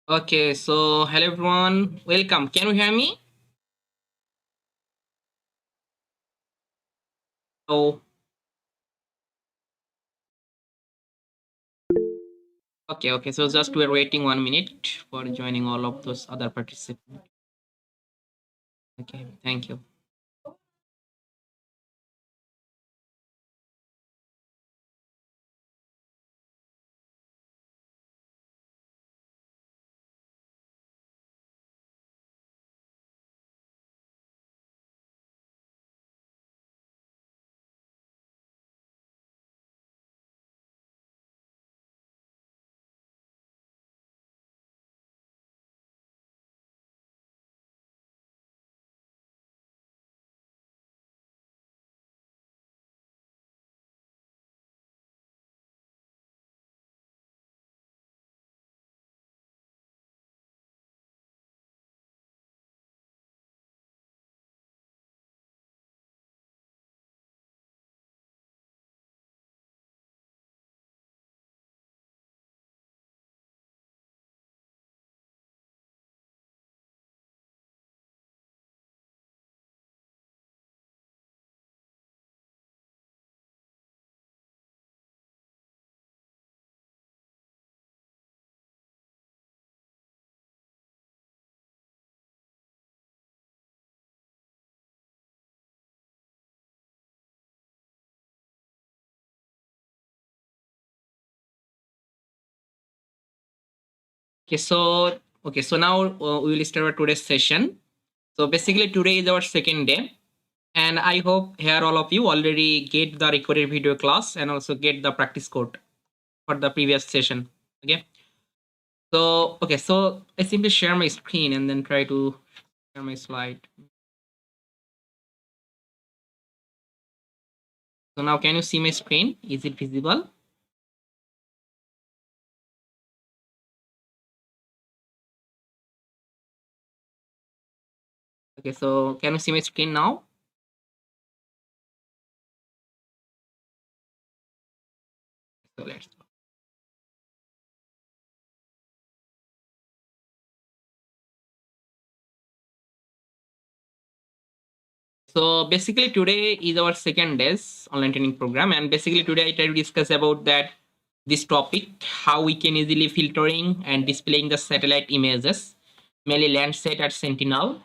Okay, so hello everyone, welcome. Can you hear me? Oh, okay. So just we're waiting 1 minute for joining all of those other participants. Okay, thank you. Okay, so now we will start our today's session. So basically today is our second day, and I hope here all of you already get the recorded video class and also get the practice code for the previous session. Okay. So I simply share my screen and then try to share my slide. So now can you see my screen? Is it visible? Okay, so can you see my screen now? So let's go. So basically today is our second day's online training program, and basically today I try to discuss about that this topic, how we can easily filtering and displaying the satellite images, mainly Landsat at Sentinel,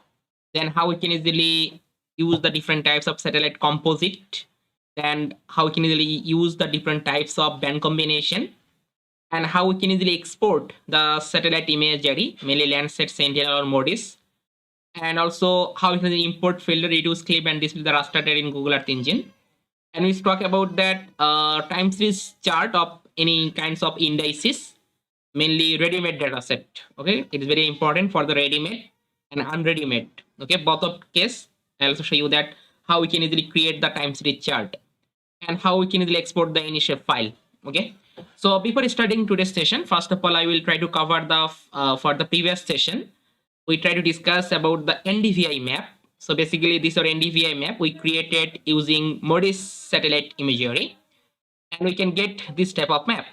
then how we can easily use the different types of satellite composite, and how we can easily use the different types of band combination, and how we can easily export the satellite imagery, mainly Landsat, Sentinel, or MODIS, and also how we can import, filter, reduce, clip, and display the raster data in Google Earth Engine. And we talk about that time series chart of any kinds of indices, mainly ready-made data set. Okay, it is very important for the ready-made and unready-made. Okay, both of case. I'll also show you that how we can easily create the time series chart and how we can easily export the initial file. Okay, so before starting today's session, first of all I will try to cover the for the previous session we try to discuss about the NDVI map. So basically this is our NDVI map we created using MODIS satellite imagery, and we can get this type of map.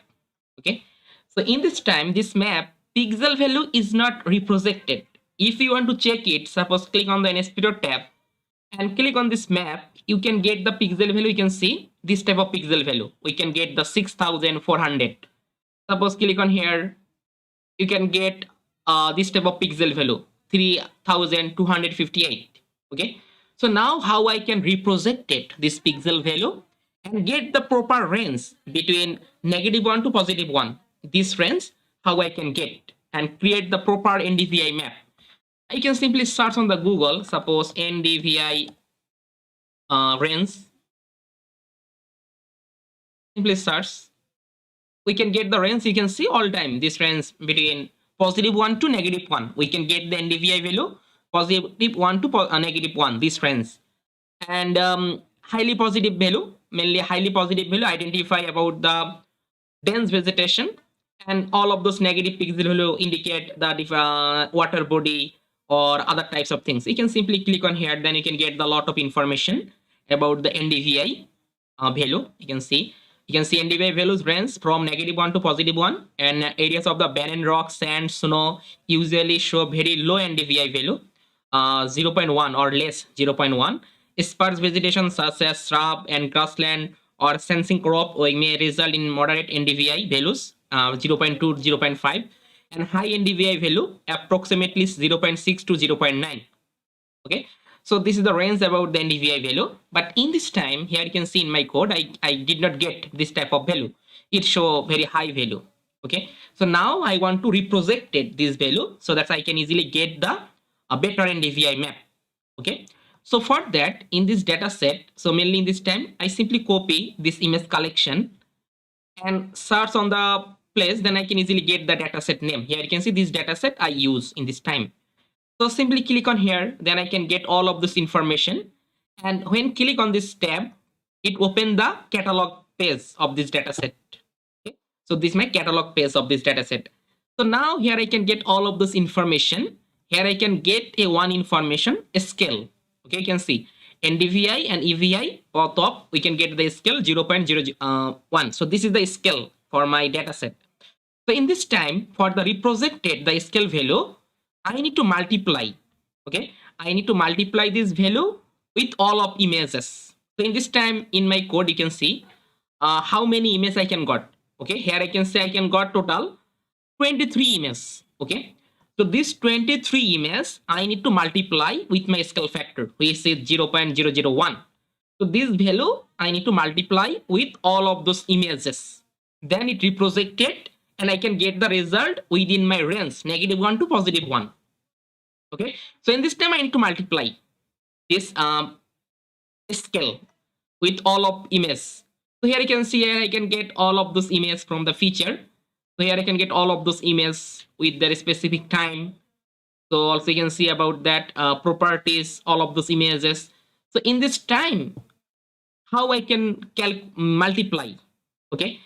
Okay, so in this time this map pixel value is not reprojected. If you want to check it, suppose click on the NSPDO tab and click on this map, you can get the pixel value. You can see this type of pixel value. We can get the 6400. Suppose click on here, you can get this type of pixel value 3258. Okay, so now how I can reproject it this pixel value and get the proper range between -1 to +1. This range how I can get and create the proper NDVI map. I can simply search on the Google, suppose NDVI range. Simply search. We can get the range. You can see all time this range between +1 to -1. We can get the NDVI value +1 to -1. This range, and highly positive value, mainly highly positive value, identify about the dense vegetation, and all of those negative pixel value indicate the water body or other types of things. You can simply click on here, then you can get the lot of information about the NDVI. value. You can see NDVI values range from -1 to +1, and areas of the barren rock, sand, snow usually show very low NDVI value, 0 0.1 or less, 0 0.1. Sparse vegetation such as shrub and grassland or sensing crop may result in moderate NDVI values, 0 0.2 0 0.5, and high NDVI value approximately 0 0.6 to 0 0.9. Okay, so this is the range about the NDVI value, but in this time here you can see in my code I did not get this type of value. It show very high value. Okay, so now I want to reproject this value so that I can easily get the a better NDVI map. Okay, so for that, in this data set, so mainly in this time I simply copy this image collection and search on the place, then I can easily get the dataset name. Here you can see this dataset I use in this time. So simply click on here, then I can get all of this information. And when click on this tab, it open the catalog page of this dataset. Okay? So this is my catalog page of this dataset. So now here I can get all of this information. Here I can get a one information, a scale. Okay, you can see NDVI and EVI on top. We can get the scale 0.01. So this is the scale for my dataset. So in this time, for the reprojected, the scale value, I need to multiply. Okay, I need to multiply this value with all of images. So in this time in my code, you can see how many images I can got. Okay, here I can say I can got total 23 images. Okay, so this 23 images I need to multiply with my scale factor, which is 0.001. So this value I need to multiply with all of those images. Then it reprojected, and I can get the result within my range, -1 to +1. Okay, so in this time I need to multiply this scale with all of images. So here you can see, here I can get all of those images from the feature. So here I can get all of those images with their specific time. So also you can see about that properties, all of those images. So in this time, how I can multiply? Okay,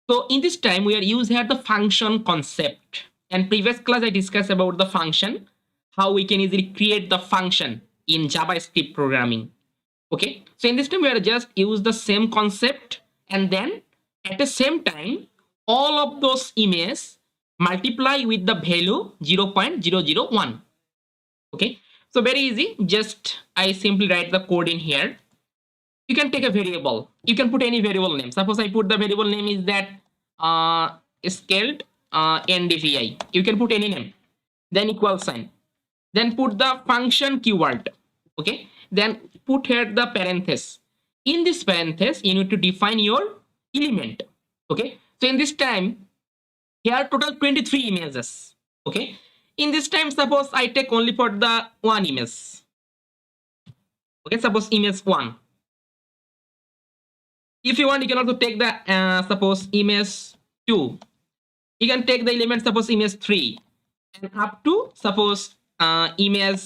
so in this time we are using here the function concept. And previous class I discussed about the function, how we can easily create the function in JavaScript programming. Okay, so in this time we are just use the same concept, and then at the same time all of those images multiply with the value 0.001. Okay, so very easy. Just I simply write the code in here. You can take a variable. You can put any variable name. Suppose I put the variable name is that scaled NDVI. You can put any name. Then equal sign. Then put the function keyword. Okay. Then put here the parenthesis. In this parenthesis, you need to define your element. Okay. So in this time, here total 23 images. Okay. In this time, suppose I take only for the one image. Okay. Suppose image 1. If you want, you can also take the suppose image 2. You can take the element suppose image 3 and up to suppose image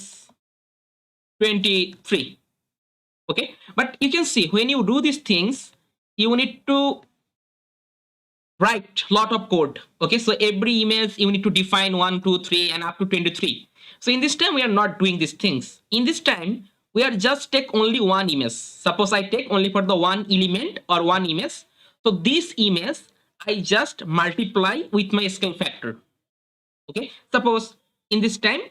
23. Okay, but you can see when you do these things, you need to write lot of code. Okay, so every image you need to define 1, 2, 3 and up to 23. So in this time we are not doing these things. In this time we are just take only one image. Suppose I take only for the one element or one image. So this image I just multiply with my scale factor. Okay, suppose in this time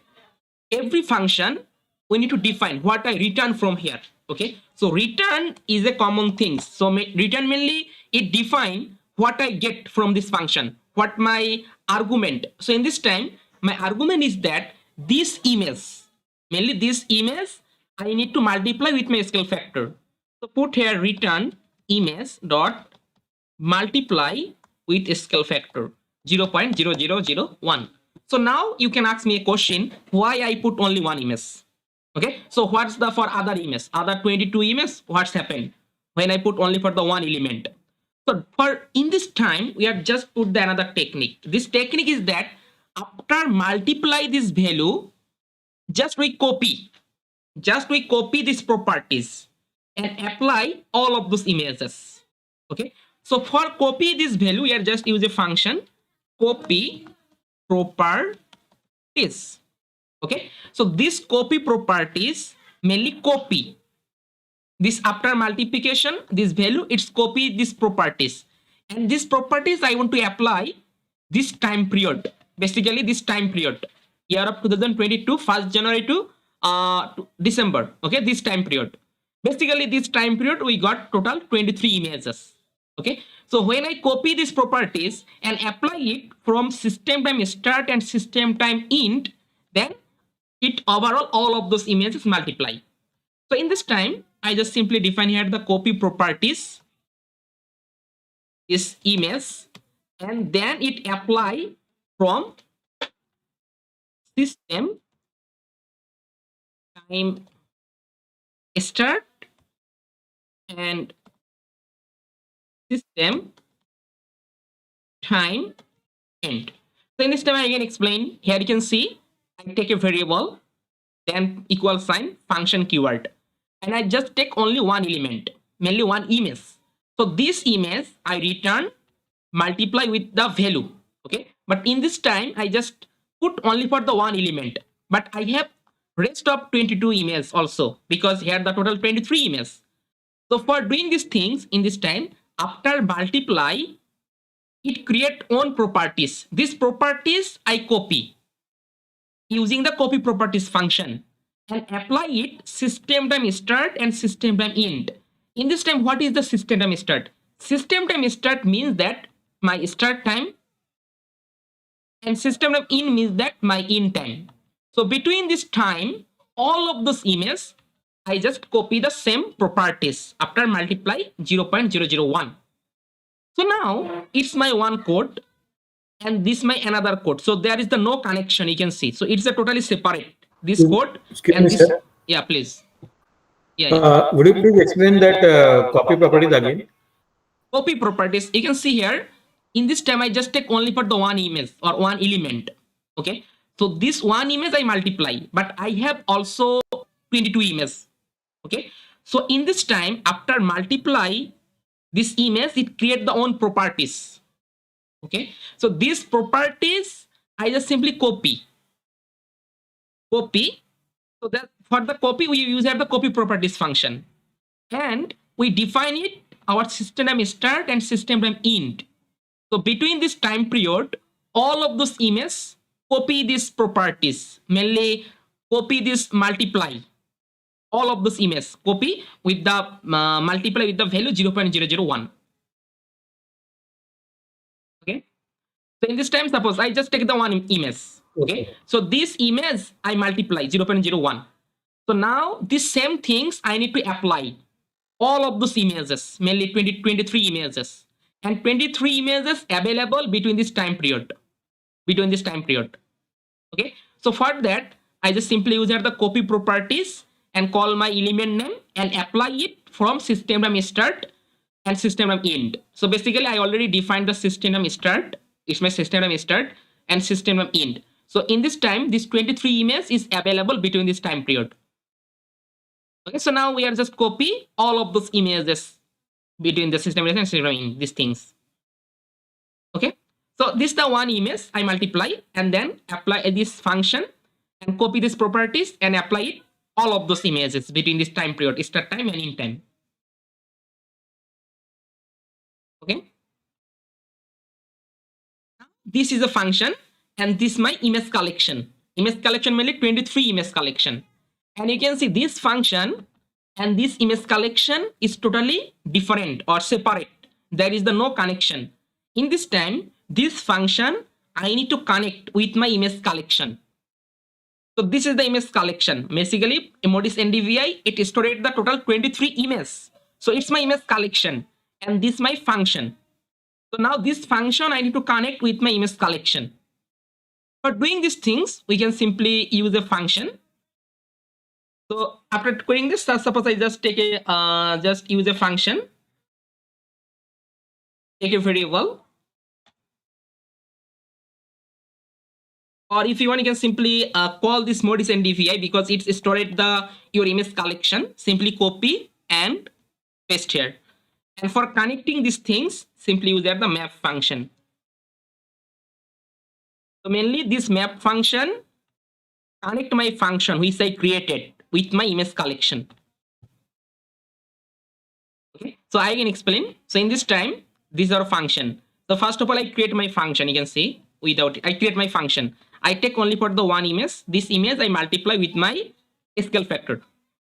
every function we need to define what I return from here. Okay, so return is a common thing. So return mainly it define what I get from this function, what my argument. So in this time my argument is that this image, mainly this image, I need to multiply with my scale factor. So put here return image dot multiply with scale factor 0.0001. So now you can ask me a question, why I put only one image? Okay, so what's the for other image, other 22 images, what's happened when I put only for the one element? So for in this time we have just put the another technique. This technique is that after multiply this value, just we copy these properties and apply all of those images. Okay, so for copy this value we are just use a function copy properties. Okay, so this copy properties mainly copy This after multiplication, this value, it's copy this properties. And these properties I want to apply this time period. Basically this time period. Year of 2022, 1st January to December. Okay, this time period. Basically this time period we got total 23 images. Okay, so when I copy these properties and apply it from system time start and system time end, then it overall all of those images multiply. So in this time, I just simply define here the copy properties is image, and then it apply from system time start and system time end. So in this time, I again explain. Here you can see I take a variable, then equal sign, function keyword, and I just take only one element, mainly one image. So this image I return, multiply with the value. Okay, but in this time I just put only for the one element, but I have rest of 22 images also, because here the total 23 images. So for doing these things in this time, after multiply, it create own properties. These properties I copy using the copy properties function and apply it system time start and system time end. In this time, what is the system time start? System time start means that my start time, and system time end means that my end time. So between this time, all of those images, I just copy the same properties after multiply 0.001. So now it's my one code and this my another code. So there is the no connection, you can see. So it's a totally separate. This code Excuse and me, this. sir. Yeah, please. Yeah. Would you please explain that copy properties again? Copy properties, you can see here. In this time, I just take only for the one image or one element. Okay. So this one image I multiply, but I have also 22 images. Okay. So in this time, after multiply this image, it create the own properties. Okay. So these properties, I just simply copy. So that for the copy, we use the copy properties function. And we define it, our system time start and system time end. So between this time period, all of those images copy these properties, mainly copy this multiply. All of those images copy with the multiply with the value 0.001. Okay. So in this time, suppose I just take the one image. Okay. So this image I multiply 0.01. So now these same things I need to apply all of those images, mainly 23 images, and 23 images available between this time period. Okay. So for that, I just simply use the copy properties and call my element name and apply it from system time start and system time end. So basically, I already defined the system time start. It's my system time start and system time end. So in this time, this 23 images is available between this time period. Okay, so now we are just copy all of those images between the system and system in these things. Okay, so this is the one image I multiply and then apply this function and copy these properties and apply it all of those images between this time period, start time and end time. Okay, this is a function and this is my image collection. Image collection mainly 23 image collection. And you can see this function and this image collection is totally different or separate. There is the no connection. In this time, this function I need to connect with my image collection. So this is the image collection. Basically, Modis NDVI, it stored the total 23 images. So it's my image collection and this my function. So now this function I need to connect with my image collection. For doing these things, we can simply use a function. So after doing this, suppose I just take a just use a function, take a variable, or if you want, you can simply call this Modis NDVI because it's stored your image collection. Simply copy and paste here. And for connecting these things, simply use the map function. So mainly this map function connect my function which I created with my image collection. So I can explain. So in this time, these are function. So first of all, I create my function. You can see without I create my function. I take only for the one image. This image I multiply with my scale factor.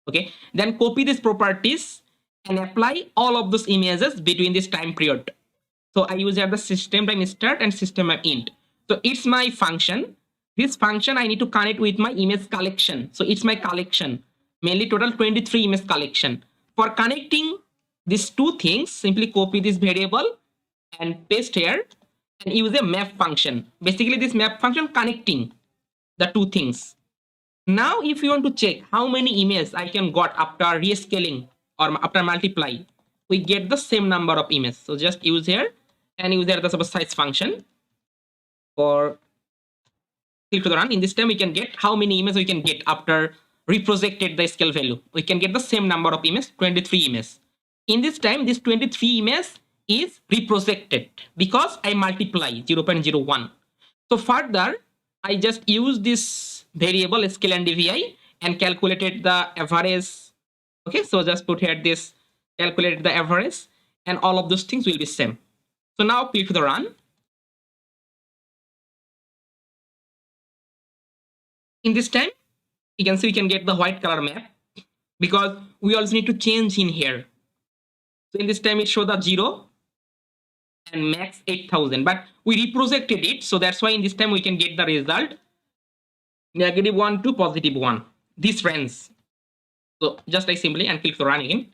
Okay. Then copy these properties and apply all of those images between this time period. So I use here the system time start and system time end. So it's my function. This function I need to connect with my image collection. So it's my collection. Mainly total 23 image collection. For connecting these two things, simply copy this variable and paste here and use a map function. Basically, this map function connecting the two things. Now, if you want to check how many images I can got after rescaling or after multiply, we get the same number of images. So just use here and use there the suppose size function for click to the run. In this time, we can get how many images we can get after reprojected the scale value. We can get the same number of images, 23 images. In this time, this 23 images is reprojected because I multiply 0.01. So further, I just use this variable scale NDVI and calculated the average. Okay, so just put here this calculated the average and all of those things will be same. So now click to the run. In this time, you can see we can get the white color map because we also need to change in here. So in this time it show the 0 and max 8000, but we reprojected it, so that's why in this time we can get the result -1 to +1, this range. So just like simply and click to run again.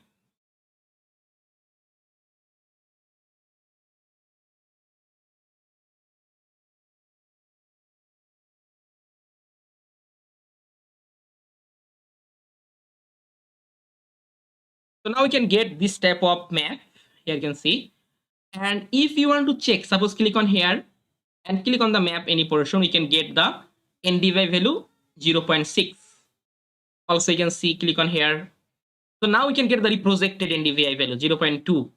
So now we can get this type of map. Here you can see. And if you want to check, suppose click on here and click on the map any portion, we can get the NDVI value 0.6. Also you can see, click on here. So now we can get the reprojected NDVI value 0.2,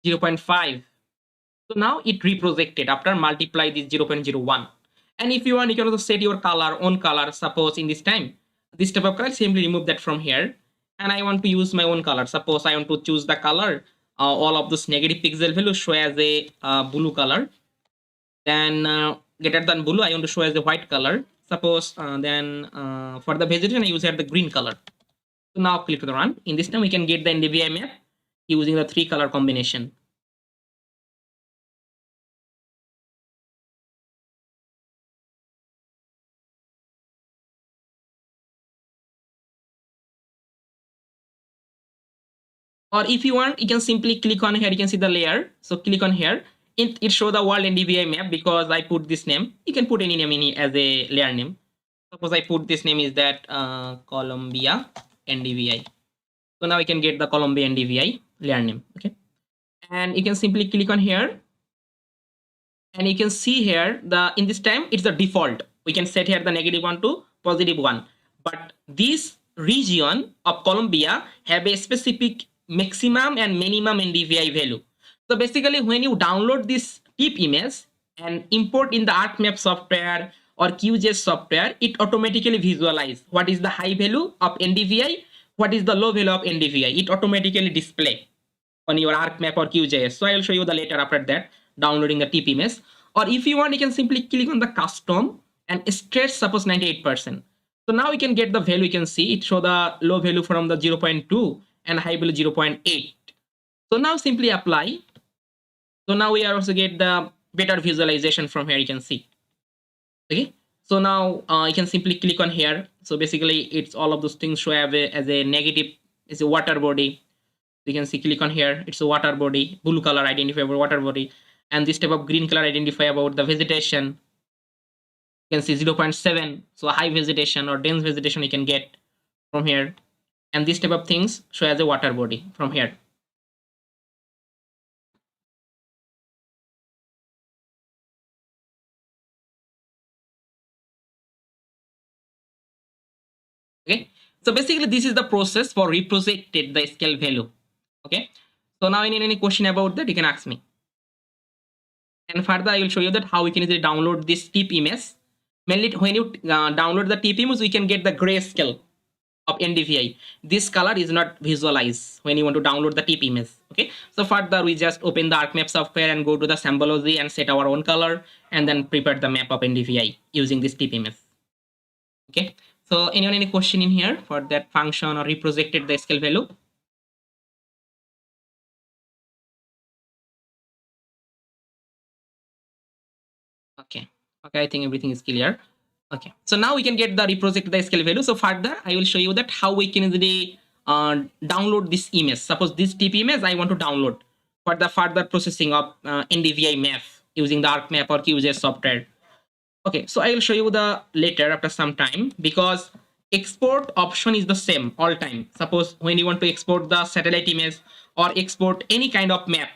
0.5. So now it reprojected after multiply this 0.01. And if you want, you can also set your color, own color. Suppose in this time, this type of color, simply remove that from here. And I want to use my own color. Suppose I want to choose the color, all of those negative pixel values show as a blue color. Then greater than blue, I want to show as a white color. Suppose then for the vegetation, I use here the green color. So now click to the run. In this time, we can get the NDVI map using the 3 color combination. Or if you want, you can simply click on here. You can see the layer. So click on here. It show the world NDVI map because I put this name. You can put any name as a layer name. Suppose I put this name is that Columbia NDVI. So now we can get the Columbia NDVI layer name. Okay. And you can simply click on here. And you can see here in this time it's the default. We can set here the -1 to +1. But this region of Columbia have a specific maximum and minimum NDVI value. So basically when you download this tip image and import in the ArcMap software or QGIS software, it automatically visualize what is the high value of NDVI, what is the low value of NDVI. It automatically display on your ArcMap or QGIS. So I will show you the later after that downloading the tip image. Or if you want, you can simply click on the custom and stretch suppose 98%. So now we can get the value. You can see it show the low value from the 0.2 and high value 0.8. So now simply apply. So now we are also get the better visualization from here. You can see. Okay. So now you can simply click on here. So basically it's all of those things show as a negative, is a water body. You can see, click on here. It's a water body, blue color identify about water body, and this type of green color identify about the vegetation. You can see 0.7. So high vegetation or dense vegetation you can get from here. And this type of things show as a water body from here. Okay. So basically this is the process for reprojected the scale value. Okay. So now any question about that, you can ask me. And further I will show you that how we can easily download this tip image. Mainly when you download the tip image, we can get the grayscale. of NDVI. This color is not visualized when you want to download the tip image. Okay, so further we just open the ArcMap software and go to the symbology and set our own color and then prepare the map of NDVI using this tip image. Okay, so anyone any question in here for that function or reprojected the scale value? Okay, okay, I think everything is clear. Okay, so now we can get the reproject the scale value. So further I will show you that how we can easily download this image. Suppose this tip image I want to download for the further processing of NDVI map using the ArcMap or QGIS software. Okay, so I will show you the later after some time, because export option is the same all time. Suppose when you want to export the satellite image or export any kind of map,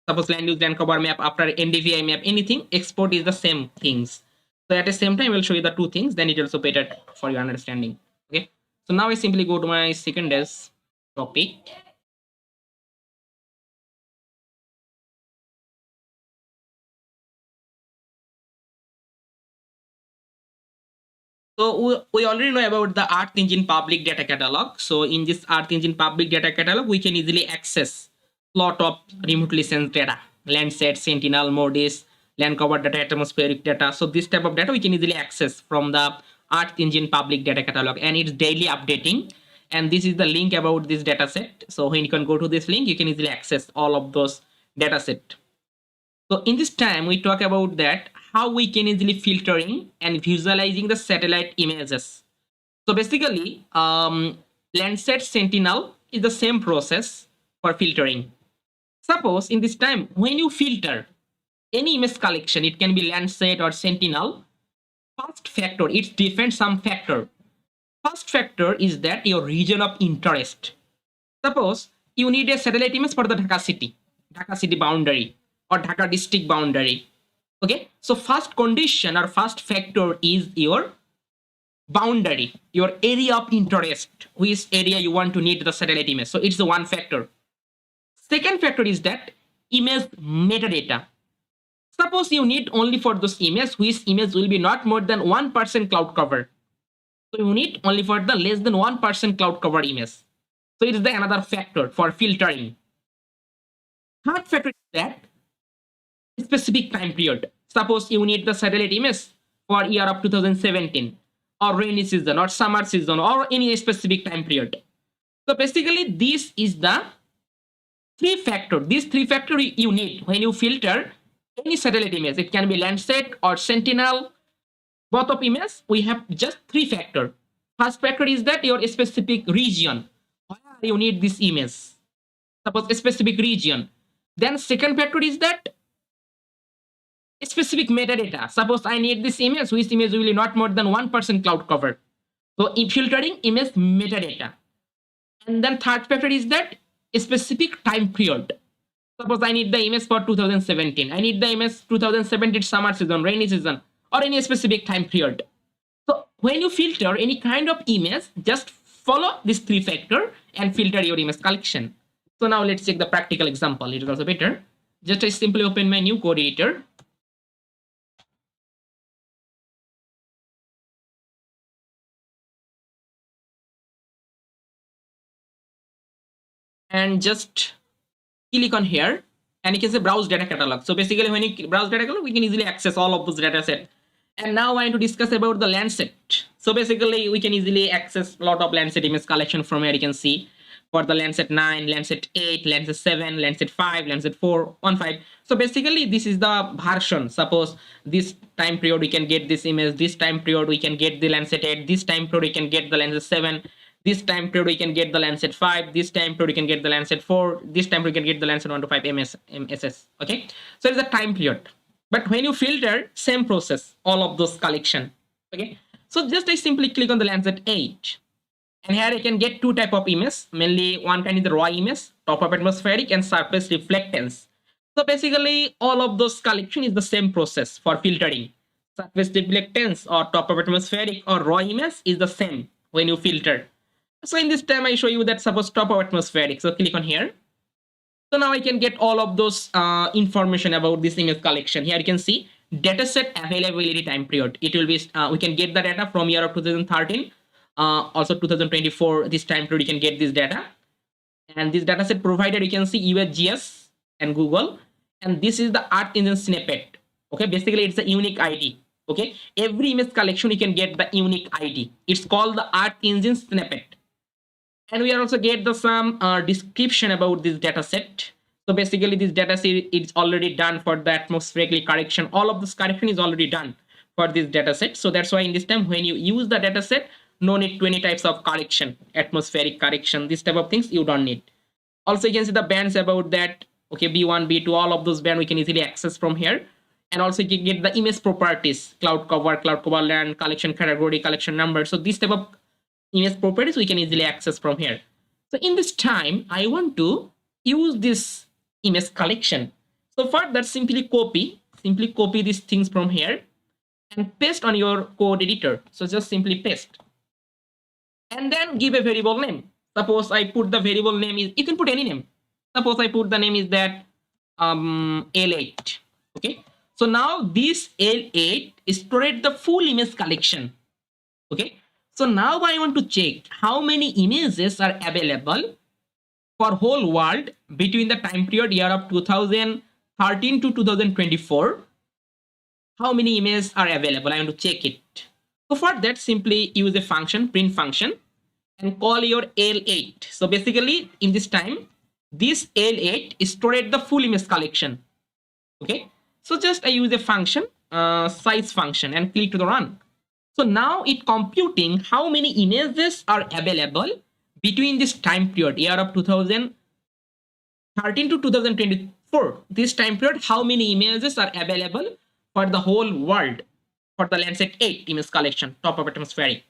suppose land use land cover map after NDVI map, anything, export is the same things. So at the same time, we'll show you the two things, then it also better for your understanding. Okay. So now I simply go to my second as topic. So we already know about the Earth Engine public data catalog. So in this Earth Engine public data catalog, we can easily access lot of remotely sensed data, Landsat, Sentinel, MODIS, land cover data, atmospheric data. So this type of data we can easily access from the Earth Engine public data catalog, and it's daily updating. And this is the link about this data set. So when you can go to this link, you can easily access all of those data set. So in this time, we talk about that how we can easily filtering and visualizing the satellite images. So basically, Landsat Sentinel is the same process for filtering. Suppose in this time, when you filter any image collection, it can be Landsat or Sentinel, first factor, it's different some factor. First factor is that your region of interest. Suppose you need a satellite image for the Dhaka city boundary or Dhaka district boundary. Okay, so first condition or first factor is your boundary, your area of interest, which area you want to need the satellite image. So it's the one factor. Second factor is that image metadata. Suppose you need only for those image, which image will be not more than 1% cloud cover. So you need only for the less than 1% cloud cover image. So it is the another factor for filtering. Third factor is that specific time period. Suppose you need the satellite image for year of 2017 or rainy season or summer season or any specific time period. So basically this is the three factor. These three factor you need when you filter any satellite image. It can be Landsat or Sentinel. Both of image, we have just three factor. First factor is that your specific region where you need this image. Suppose a specific region. Then second factor is that specific metadata. Suppose I need this image, which image will be not more than 1% cloud cover. So in filtering image metadata. And then third factor is that a specific time period. Suppose I need the image for 2017. I need the image 2017 summer season, rainy season, or any specific time period. So when you filter any kind of image, just follow this three factor and filter your image collection. So now let's check the practical example. It is also better. Just I simply open my new code editor. And just click on here and you can say browse data catalog. So basically when you browse data catalog, we can easily access all of those data set. And now I want to discuss about the Landsat. So basically we can easily access a lot of Landsat image collection from here. You can see for the Landsat 9, Landsat 8, Landsat 7, Landsat 5, Landsat 4, 1.5. So basically this is the version. Suppose this time period we can get this image, this time period we can get the Landsat 8, this time period we can get the Landsat 7, this time period we can get the Landsat 5, this time period we can get the Landsat 4, this time period we can get the Landsat 1 to 5 MSS. Okay, so it's a time period. But when you filter, same process, all of those collection. Okay, so just I simply click on the Landsat 8. And here I can get two type of image. Mainly one kind is the raw image, top of atmospheric and surface reflectance. So basically all of those collection is the same process for filtering. Surface reflectance or top of atmospheric or raw image is the same when you filter. So in this time I show you that suppose top of atmospheric. So click on here. So now I can get all of those information about this image collection. Here you can see dataset availability time period. It will be we can get the data from year of 2013 Also 2024, this time period you can get this data. And this data set provided, you can see USGS and Google. And this is the Earth Engine snippet. Okay, basically it's a unique ID. Okay, every image collection you can get the unique ID. It's called the Earth Engine snippet. And we are also get the some description about this data set. So basically this data set is already done for the atmospheric correction. All of this correction is already done for this data set. So that's why in this time when you use the data set, no need to any types of correction, atmospheric correction, this type of things you don't need. Also you can see the bands about that. Okay, B1, B2, all of those bands we can easily access from here. And also you can get the image properties, cloud cover land, collection category, collection number. So this type of image properties we can easily access from here. So in this time, I want to use this image collection. So for that, simply copy these things from here and paste on your code editor. So just simply paste. And then give a variable name. Suppose I put the variable name is, you can put any name. Suppose I put the name is that L8. Okay. So now this L8 stored the full image collection. Okay. So now I want to check how many images are available for whole world between the time period year of 2013 to 2024. How many images are available? I want to check it. So for that, simply use a function, print function, and call your L8. So basically in this time, this L8 stored the full image collection. Okay. So just I use a function, size function, and click to the run. So now it computing how many images are available between this time period, year of 2013 to 2024. This time period, how many images are available for the whole world for the Landsat 8 image collection, top of atmospheric.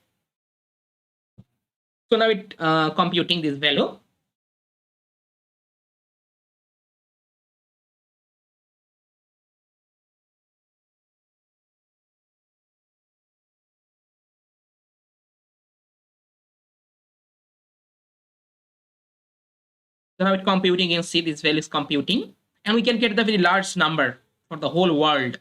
So now it computing this value. So now it's computing, you can see this value is computing, and we can get the very large number for the whole world.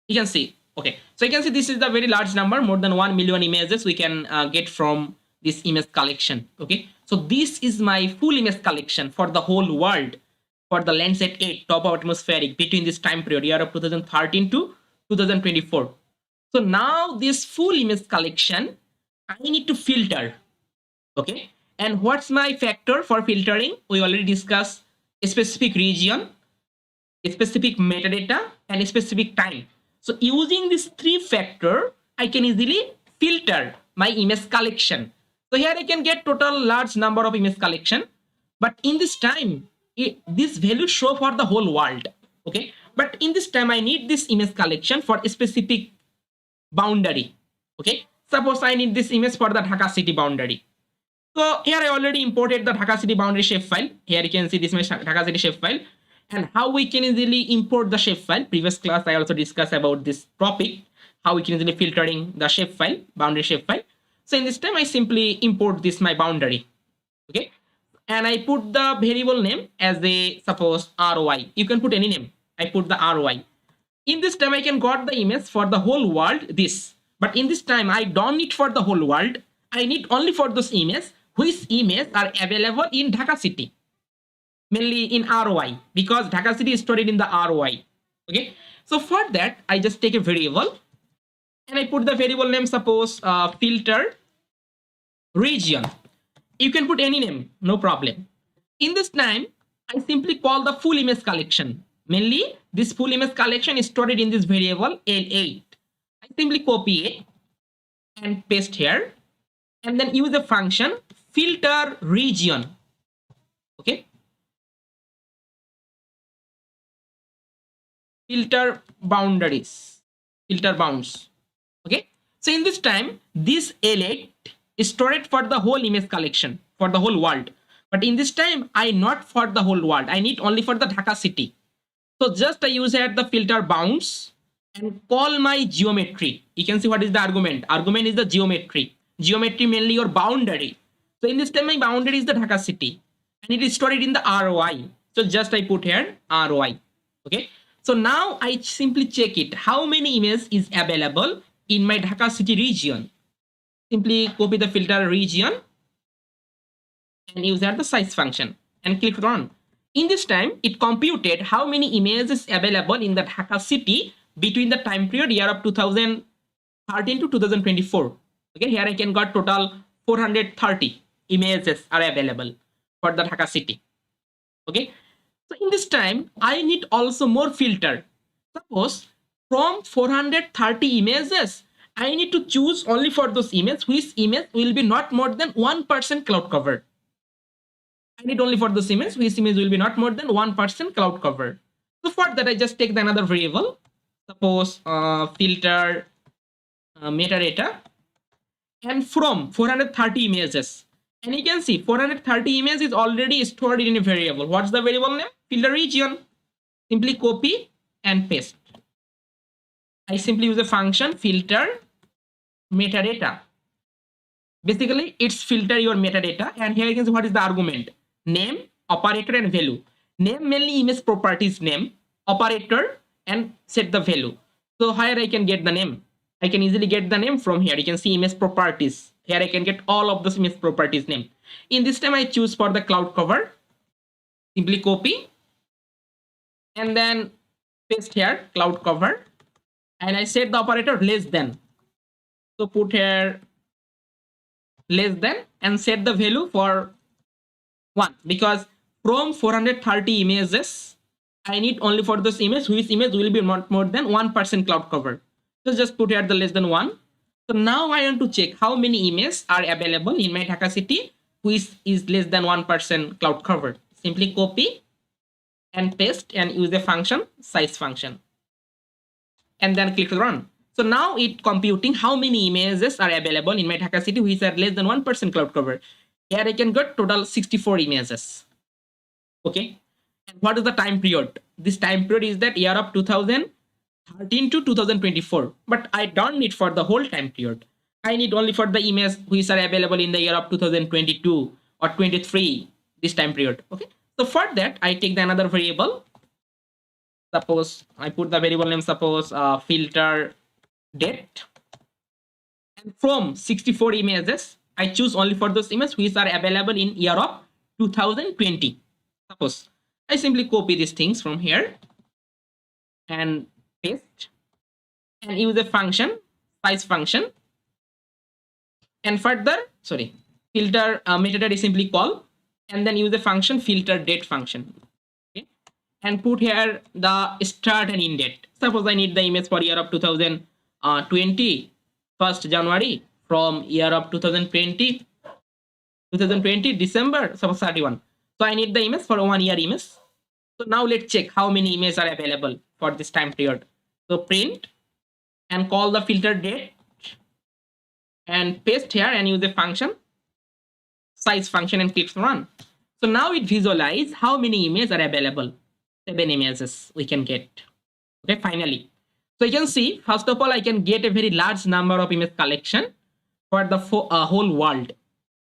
You can see, okay. So you can see this is the very large number, more than 1 million images we can get from this image collection. Okay. So this is my full image collection for the whole world for the Landsat 8 top of atmospheric between this time period, year of 2013 to 2024. So now this full image collection, I need to filter. Okay. And what's my factor for filtering? We already discussed a specific region, a specific metadata, and a specific time. So using these three factors, I can easily filter my image collection. So here I can get total large number of image collection. But in this time, this value show for the whole world. Okay. But in this time, I need this image collection for a specific boundary. Okay. Suppose I need this image for the Dhaka city boundary. So here I already imported the Dhaka city boundary shapefile. Here you can see this is Dhaka city shapefile, and how we can easily import the shapefile. Previous class I also discussed about this topic, how we can easily filtering the shapefile, boundary shapefile. So in this time I simply import this my boundary. Okay, and I put the variable name as a suppose ROI. You can put any name. I put the ROI. In this time I can got the image for the whole world this, but in this time I don't need for the whole world. I need only for those images which images are available in Dhaka city, mainly in ROI, because Dhaka city is stored in the ROI. Okay, so for that I just take a variable and I put the variable name, suppose filter region. You can put any name, no problem. In this time I simply call the full image collection. Mainly this full image collection is stored in this variable L8. I simply copy it and paste here, and then use the function filter region. Okay, filter boundaries, filter bounds. Okay, so in this time this L8 is stored for the whole image collection for the whole world, but in this time I not for the whole world, I need only for the Dhaka city. So just I use here the filter bounds and call my geometry. You can see what is the argument. Argument is the geometry. Geometry mainly your boundary. So in this time my boundary is the Dhaka city and it is stored in the ROI. So just I put here ROI. Okay. So now I simply check it. How many images is available in my Dhaka city region? simply copy the filter region and use the size function and click run. In this time, it computed how many images available in the Dhaka city between the time period year of 2013 to 2024. Okay, here I can got total 430 images are available for the Dhaka city. Okay, so in this time, I need also more filter. Suppose from 430 images, I need to choose only for those images which image will be not more than 1% cloud cover. I need only for this image which image will be not more than 1% cloud cover. So for that, I just take the another variable. Suppose filter metadata, and from 430 images. And you can see 430 images is already stored in a variable. What's the variable name? Filter region. Simply copy and paste. I simply use a function filter metadata. Basically, it's filter your metadata, and here you can see what is the argument: name, operator, and value. Name mainly image properties name, operator, and set the value. So here I can get the name. I can easily get the name from here. You can see image properties. Here I can get all of those image properties name. In this time, I choose for the cloud cover. Simply copy and then paste here cloud cover, and I set the operator less than. So put here less than and set the value for 1, because from 430 images, I need only for this image which image will be not more than 1% cloud cover. So just put here the less than 1. So now I want to check how many images are available in my Dhaka city which is less than 1% cloud cover. Simply copy and paste and use the function size function and then click run. So now it computing how many images are available in my Dhaka city which are less than 1% cloud cover. Here I can get total 64 images. Okay, and what is the time period? This time period is that year of 2013 to 2024, but I don't need for the whole time period. I need only for the image which are available in the year of 2022 or 23, this time period. Okay, so for that I take the another variable. Suppose I put the variable name, suppose filter date, and from 64 images I choose only for those images which are available in year of 2020. Suppose I simply copy these things from here and paste and use a function size function, and further filter metadata is simply call and then use the function filter date function. Okay, and put here the start and end date. Suppose I need the image for year of 2020 1st January from year of 2020 December suppose 31. So I need the image for 1 year image. So now let's check how many images are available for this time period. So print and call the filter date and paste here and use the function size function and click run. So now it visualize how many images are available. 7 images we can get. Okay, finally. So you can see, first of all, I can get a very large number of image collection for the whole world.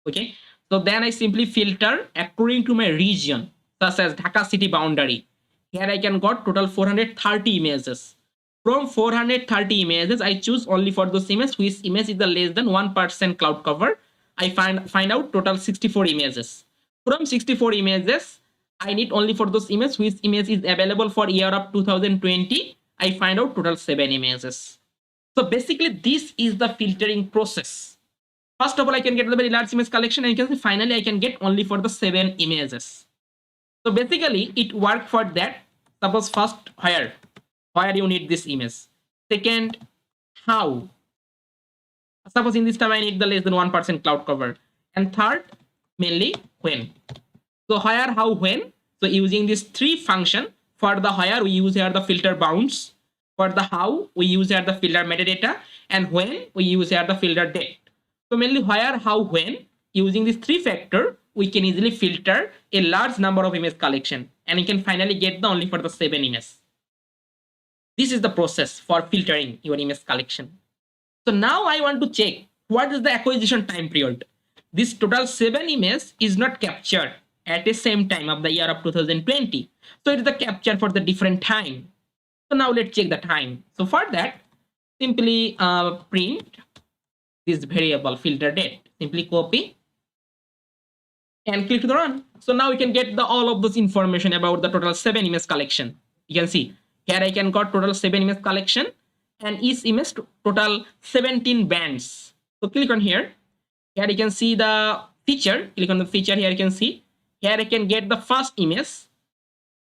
Okay, so then I simply filter according to my region, such as Dhaka city boundary. Here I can got total 430 images. From 430 images, I choose only for those images which image is the less than 1% cloud cover. I find out total 64 images. From 64 images, I need only for those images which image is available for year of 2020. I find out total 7 images. So basically, this is the filtering process. First of all, I can get the very large image collection, and you can see finally I can get only for the 7 images. So basically, it worked for that. Suppose first where you need this image. Second, how. Suppose in this time I need the less than 1% cloud cover. And third, mainly when. So where, how, when. So using these 3 function. For the where, we use here the filter bounds. For the how, we use here the filter metadata. And when, we use here the filter date. So mainly where, how, when, using these 3 factor, we can easily filter a large number of image collection. And you can finally get the only for the 7 images. This is the process for filtering your image collection. So now I want to check what is the acquisition time period. This total 7 images is not captured at the same time of the year of 2020. So it is the capture for the different time. So now let's check the time. So for that, simply print this variable filter date. Simply copy and click to the run. So now we can get the all of this information about the total 7 image collection. You can see here I can got total 7 image collection, and each image total 17 bands. So click on here. Here you can see the feature. Click on the feature. Here you can see. Here I can get the first image.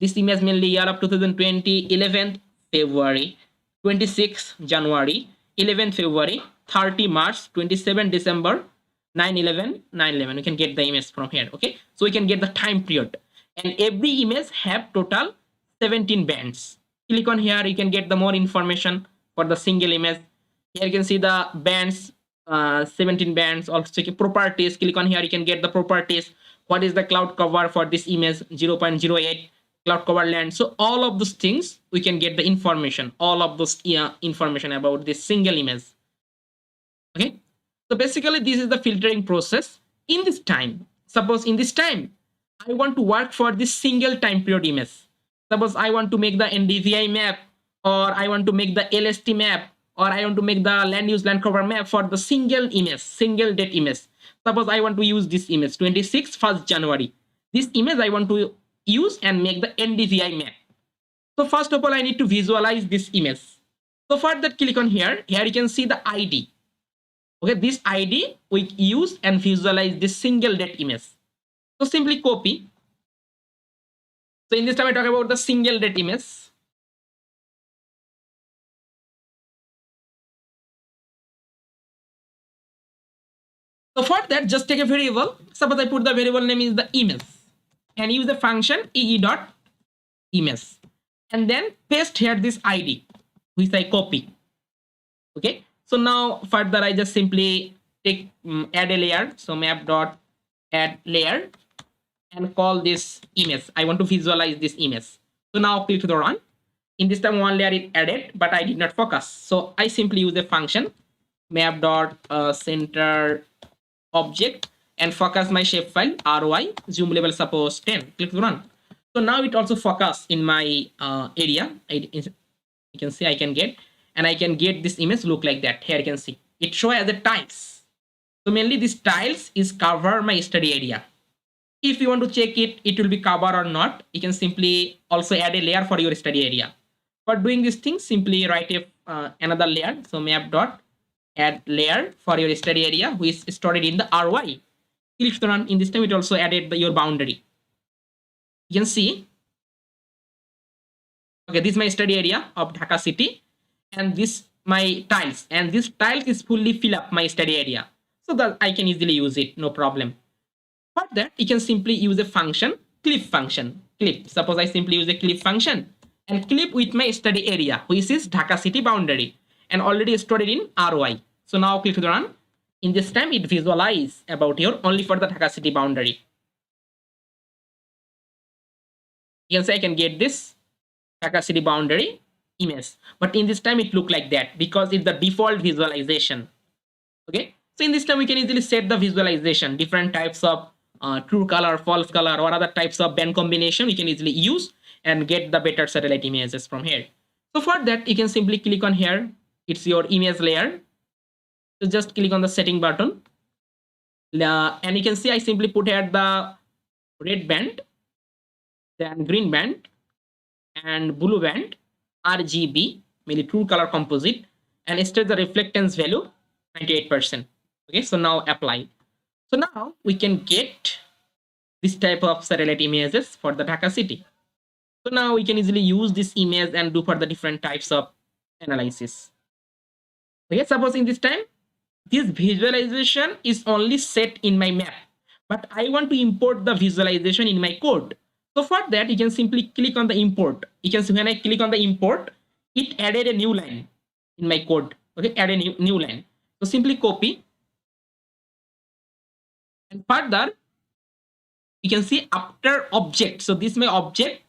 This image mainly year of 2020, 11th February, 26th January, 11th February, 30 March, 27 December, 9/11, 9/11. We can get the image from here. Okay, so we can get the time period, and every image have total 17 bands. Click on here. You can get the more information for the single image. Here you can see the bands, 17 bands. Also check properties. Click on here. You can get the properties. What is the cloud cover for this image? 0.08 cloud cover land. So all of those things we can get the information. All of those information about this single image. Okay. So basically, this is the filtering process. In this time, suppose in this time, I want to work for this single time period image. Suppose I want to make the NDVI map, or I want to make the LST map, or I want to make the land use land cover map for the single image, single date image. Suppose I want to use this image, 26th, 1st January. This image I want to use and make the NDVI map. So first of all, I need to visualize this image. So for that, click on here. Here you can see the ID. Okay, this ID we use and visualize this single date image. So simply copy. So in this time I talk about the single date image. So for that, just take a variable. Suppose I put the variable name is the image, and use the function ee.image, and then paste here this ID which I copy. Okay. So now further I just simply take add a layer. So map dot add layer and call this image. I want to visualize this image. So now click to the run. In this time one layer is added, but I did not focus. So I simply use the function map dot center object and focus my shapefile RY zoom level suppose 10. Click to run. So now it also focus in my area. You can see I can get, and I can get this image look like that. Here you can see it show as the tiles. So mainly these tiles is cover my study area. If you want to check it will be cover or not, you can simply also add a layer for your study area. For doing this thing, simply write a another layer. So map dot add layer for your study area which is stored in the RY. Click to run. In this time it also added your boundary. You can see, okay, this is my study area of Dhaka city, and this my tiles, and this tiles is fully fill up my study area, so that I can easily use it, no problem. For that, you can simply use a function, clip function. Clip. Suppose I simply use a clip function and clip with my study area, which is Dhaka city boundary, and already stored in RY. So now click to the run. In this time, it visualize about your only for the Dhaka city boundary. You can say I can get this Dhaka city boundary image, but in this time it look like that because it's the default visualization. Okay, so in this time we can easily set the visualization, different types of true color, false color, or other types of band combination we can easily use and get the better satellite images from here. So for that, you can simply click on here. It's your image layer. So just click on the setting button, and you can see I simply put here the red band, then green band, and blue band, RGB, mainly true color composite, and set the reflectance value 98%. Okay, so now apply. So now we can get this type of satellite images for the Dhaka city. So now we can easily use this image and do for the different types of analysis. Okay, suppose in this time, this visualization is only set in my map, but I want to import the visualization in my code. So for that, you can simply click on the import. You can see when I click on the import, it added a new line in my code. Okay, add a new line. So simply copy. And further, you can see after object. So this is my object.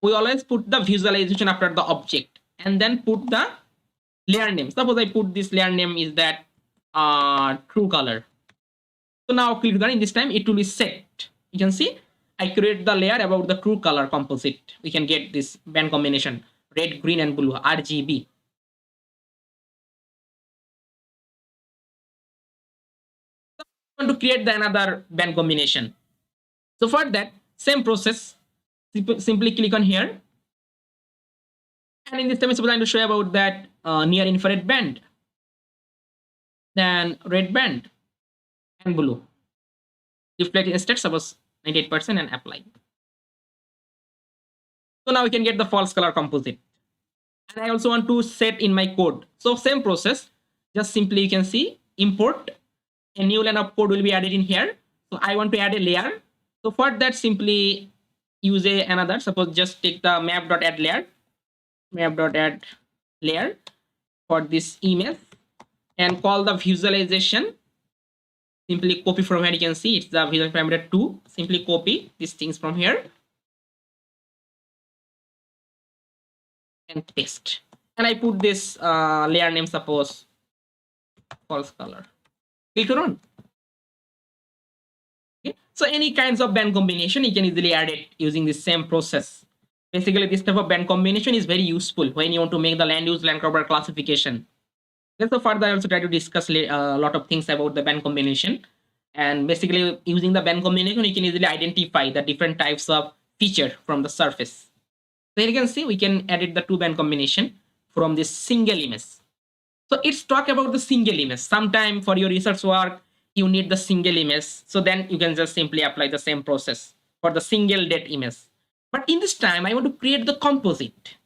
We always put the visualization after the object and then put the layer name. Suppose I put this layer name is that true color. So now click done. In this time it will be set. You can see I create the layer about the true color composite. We can get this band combination red, green, and blue RGB. want to create the another band combination. So for that, same process, simply click on here. And in this time, I'm going to show about that near infrared band, then red band, and blue. Reflect state, suppose 98% and apply. So now we can get the false color composite. And I also want to set in my code. So same process, just simply you can see import a new line of code will be added in here. So I want to add a layer. So for that, simply use another, suppose just take the map.add layer, map.add layer for this image and call the visualization. Simply copy from here, you can see it's the visual parameter 2. Simply copy these things from here and paste. And I put this layer name, suppose false color. Click to run. Okay. So any kinds of band combination, you can easily add it using the same process. Basically, this type of band combination is very useful when you want to make the land use land cover classification. Okay, so further, I also try to discuss a lot of things about the band combination. And basically, using the band combination, you can easily identify the different types of feature from the surface. So here you can see we can edit the two band combination from this single image. So it's talk about the single image. Sometime for your research work, you need the single image. So then you can just simply apply the same process for the single date image. But in this time, I want to create the composite.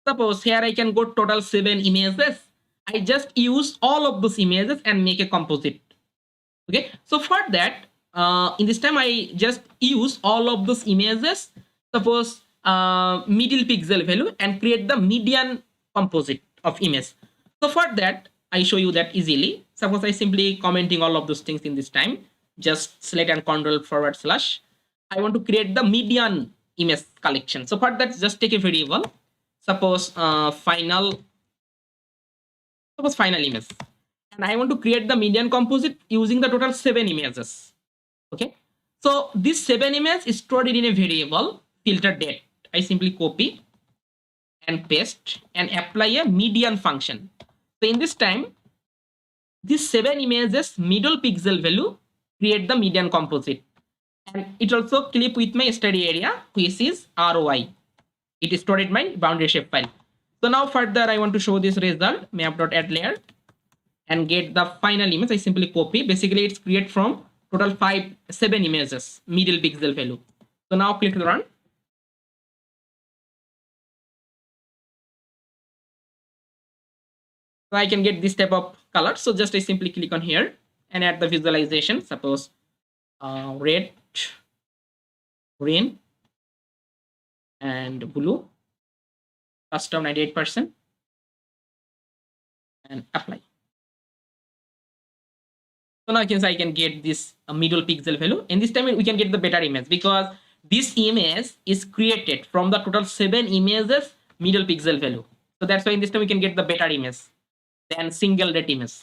Suppose here I can go total 7 images. I just use all of those images and make a composite. Okay, so for that, in this time I just use all of those images. Suppose middle pixel value and create the median composite of image. So for that, I show you that easily. Suppose I simply commenting all of those things in this time. Just select and control /. I want to create the median image collection. So for that, just take a variable. Suppose final image. And I want to create the median composite using the total 7 images. Okay. So this 7 images is stored in a variable filter date. I simply copy and paste and apply a median function. So in this time, this 7 images middle pixel value create the median composite. And it also clip with my study area, which is ROI. It is stored in my boundary shape file. So now further, I want to show this result, map.add layer, and get the final image. I simply copy. Basically, it's create from total 7 images, middle pixel value. So now click run. So I can get this type of color. So just I simply click on here and add the visualization. Suppose red, green, and blue. Custom 98%. And apply. So now I can get this middle pixel value. And this time we can get the better image because this image is created from the total 7 images middle pixel value. So that's why in this time we can get the better image than single date image.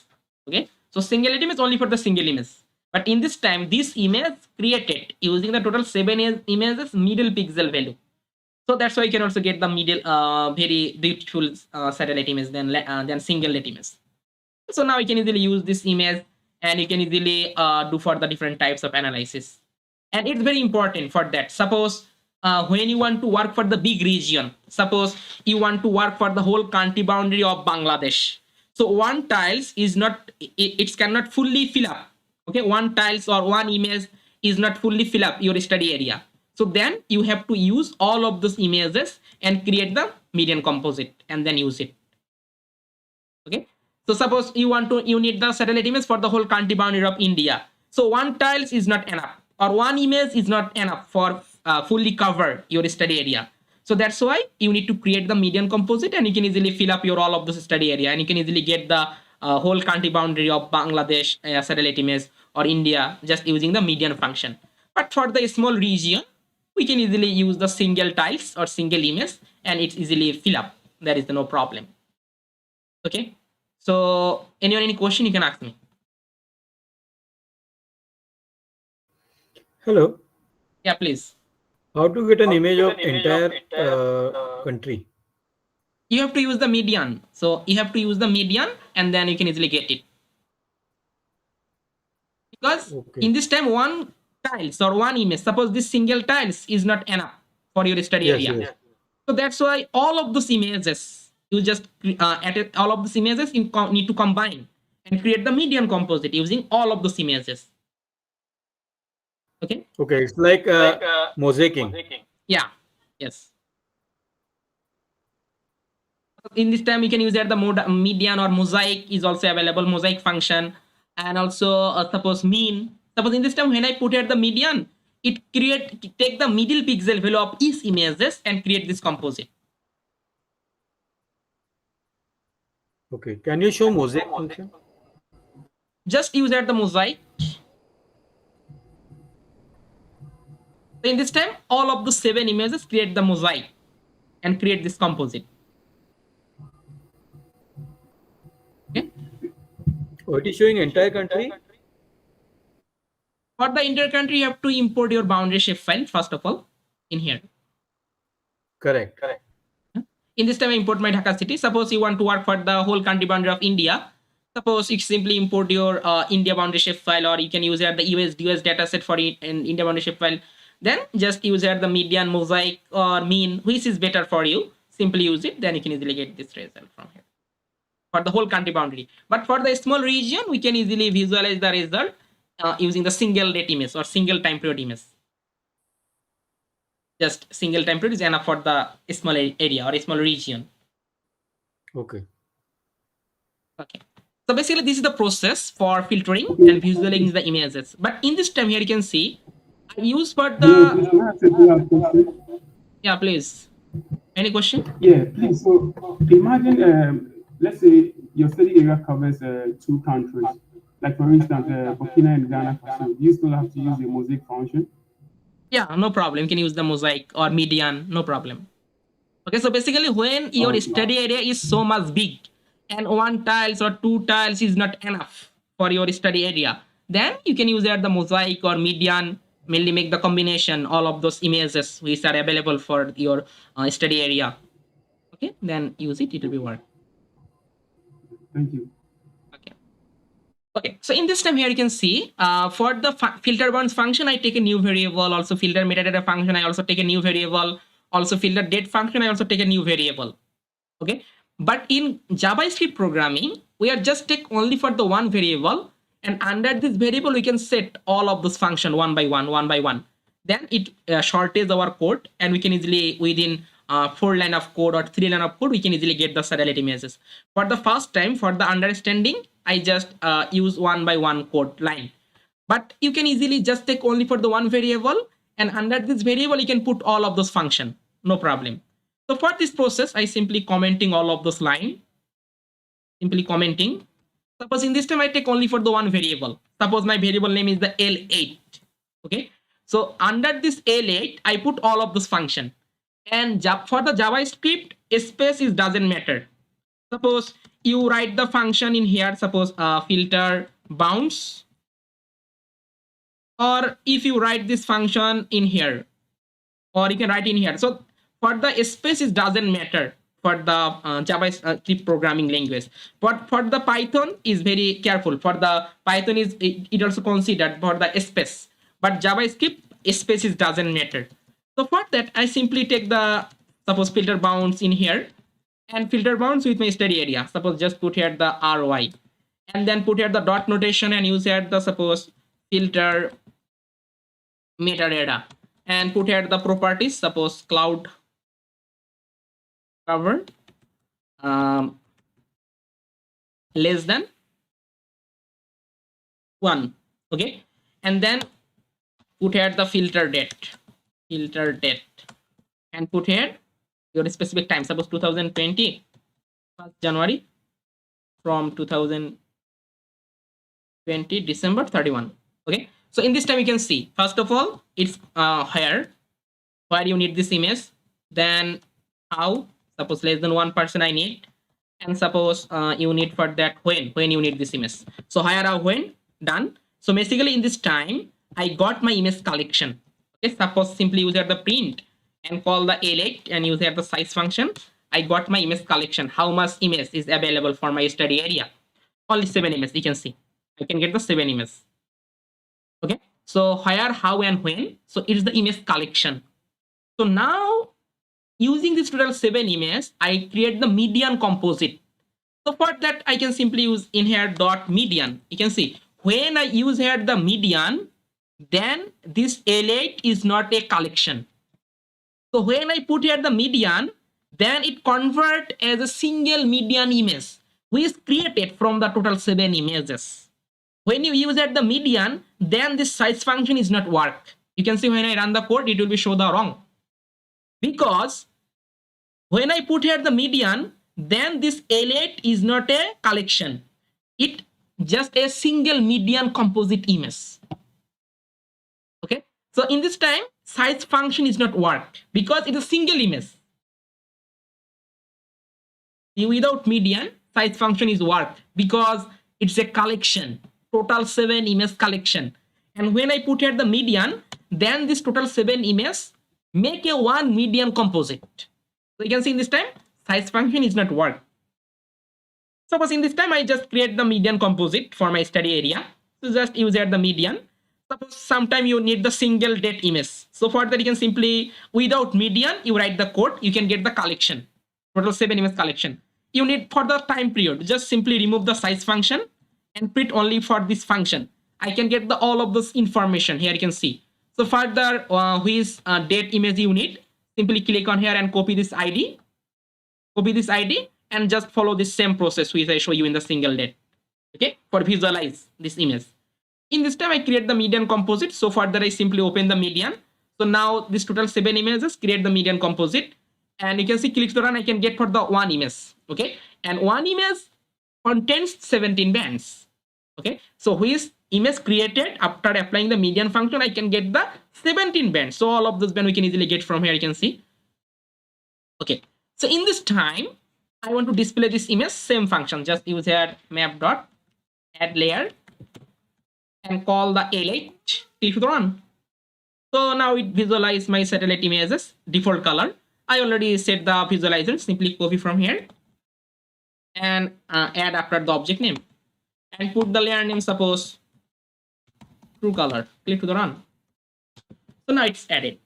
Okay. So single date image only for the single image. But in this time, this image created using the total 7 images middle pixel value. So that's why you can also get the middle very beautiful satellite image than single date image. So now you can easily use this image and you can easily do for the different types of analysis. And it's very important for that. Suppose when you want to work for the big region, suppose you want to work for the whole country boundary of Bangladesh. So one tiles is not, it cannot fully fill up. Okay, one tiles or one image is not fully fill up your study area. So then you have to use all of those images and create the median composite and then use it. Okay. So suppose you need the satellite image for the whole country boundary of India. So one tiles is not enough or one image is not enough for fully cover your study area. So that's why you need to create the median composite and you can easily fill up your all of this study area and you can easily get the whole country boundary of Bangladesh satellite image or India just using the median function. But for the small region, we can easily use the single tiles or single image and it's easily fill up. There is no problem. Okay. So anyone any question you can ask me. Hello. Yeah, please. How to get an image of entire country? You have to use the median. So you have to use the median and then you can easily get it. because Okay. in this time one tiles or one image, suppose this single tiles is not enough for your study Yes, area. yes. So that's why all of those images you just all of those images you need to combine and create the median composite using all of those images. Okay. Okay, it's like mosaicing. Yeah. Yes. In this time you can use that the median or mosaic is also available, mosaic function, and also suppose mean. Suppose in this time when I put at the median, it take the middle pixel value of each images and create this composite. Okay, can you show mosaic function? Just use at the mosaic. So in this time all of the 7 images create the mosaic and create this composite. Okay. Oh, it is showing entire country. For the inter country you have to import your boundary shape file first of all in here. Correct. In this time I import my Dhaka city. Suppose you want to work for the whole country boundary of India. Suppose you simply import your India boundary shape file, or you can use the US dataset for it in India boundary shape file. Then just use the median, mosaic, or mean, which is better for you. Simply use it, then you can easily get this result from here for the whole country boundary. But for the small region, we can easily visualize the result using the single date image or single time period image. Just single time period is enough for the small area or a small region. Okay. Okay. So basically, this is the process for filtering and visualizing the images. But in this time here, you can see I use for the. Yeah, please. Any question? Yeah, please. So imagine, let's say your study area covers 2 countries, like for instance, Burkina and Ghana. So you still have to use a mosaic function. Yeah, no problem. You can use the mosaic or median, no problem. Okay, so basically, when your study area is so much big and 1 tiles or 2 tiles is not enough for your study area, then you can use the mosaic or median, mainly make the combination all of those images which are available for your study area. Okay, then use it, it will be work. Thank you. Okay. Okay, so in this time here you can see for the filter bounds function I take a new variable, also filter metadata function I also take a new variable, also filter date function I also take a new variable. Okay, but in JavaScript programming we are just take only for the one variable, and under this variable we can set all of those function one by one. Then it shortens our code, and we can easily within 4 line of code or 3 line of code we can easily get the satellite images. For the first time, for the understanding, I just use one by one code line, but you can easily just take only for the one variable, and under this variable you can put all of those function, no problem. So for this process I simply commenting all of those line, simply commenting. Suppose in this time I take only for the one variable. Suppose my variable name is the L8. Okay, so under this L8 I put all of this function, and for the JavaScript space is doesn't matter. Suppose you write the function in here, suppose filter bounds, or if you write this function in here, or you can write in here. So for the space it doesn't matter for the JavaScript programming language, but for the Python is very careful. For the Python is it also considered for the space, but JavaScript spaces doesn't matter. So for that I simply take the suppose filter bounds in here, and filter bounds with my study area. Suppose just put here the RY, and then put here the dot notation and use here the suppose filter metadata, and put here the properties, suppose cloud cover less than 1. Okay, and then put here the filter date, and put here your specific time, suppose 2020 1st January from 2020 December 31. Okay, so in this time you can see first of all it's here where you need this image, then how, suppose less than 1% I need, and suppose you need for that when you need this image. So here are when done. So basically in this time I got my image collection. Okay, suppose simply use the print and call the L8 and use the size function. I got my image collection, how much image is available for my study area. Only 7 images, you can see I can get the 7 images. So where, how, and when. So it is the image collection. So now using this total 7 images, I create the median composite. So for that, I can simply use in here dot median. You can see when I use here the median, then this L8 is not a collection. So when I put here the median, then it convert as a single median image, which is created from the total 7 images. When you use at the median, then this size function is not work. You can see when I run the code, it will be show the wrong. Because when I put here the median, then this L8 is not a collection. It just a single median composite image. Okay. So in this time, size function is not work because it is a single image. Without median, size function is work because it's a collection, total 7 image collection. And when I put here the median, then this total 7 images make a one median composite. So you can see in this time, size function is not work. Suppose in this time, I just create the median composite for my study area. So just use here the median. Suppose sometime you need the single date image. So for that, you can simply, without median, you write the code, you can get the collection, total 7 image collection. You need for the time period, just simply remove the size function and print only for this function. I can get the all of this information here. You can see. So further, which date image you need, simply click on here and copy this ID, and just follow this same process which I show you in the single date. Okay, for visualize this image. In this time, I create the median composite. So further, I simply open the median. So now this total 7 images, create the median composite. And you can see click to run, I can get for the one image. Okay, and one image contains 17 bands. Okay, so which image created after applying the median function, I can get the 17 bands. So all of those bands we can easily get from here. You can see. Okay, so in this time, I want to display this image, same function. Just use here map dot add layer and call the L8. Click to run. So now it visualize my satellite images default color. I already set the visualizer. Simply copy from here and add after the object name and put the layer name, suppose true color. Click to the run. So now it's added.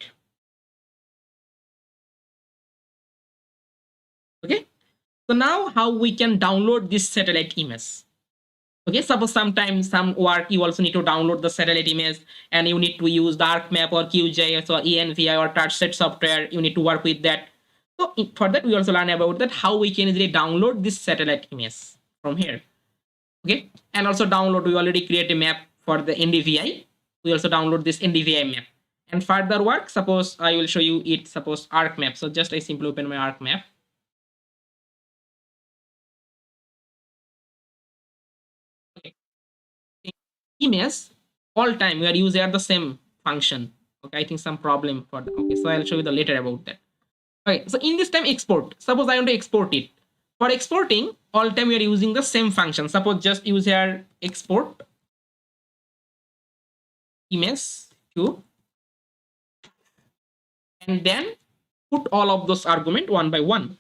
Okay. So now how we can download this satellite image. Okay, suppose sometimes some work you also need to download the satellite image and you need to use the ArcMap or QGIS or ENVI or TouchSet software. You need to work with that. So for that, we also learn about that how we can easily download this satellite image from here. Okay, and also download, we already create a map for the NDVI. We also download this NDVI map. And further work, suppose I will show you it, suppose ArcMap. So just I simply open my ArcMap. Image all time we are using the same function. Okay, I think some problem for that. Okay, so I'll show you the later about that. Okay, so in this time export, suppose I want to export it. For exporting all time we are using the same function. Suppose just use here export image to, and then put all of those argument one by one.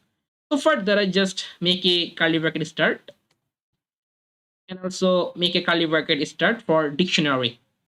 So further I just make a curly bracket start and also make a curly bracket start for dictionary.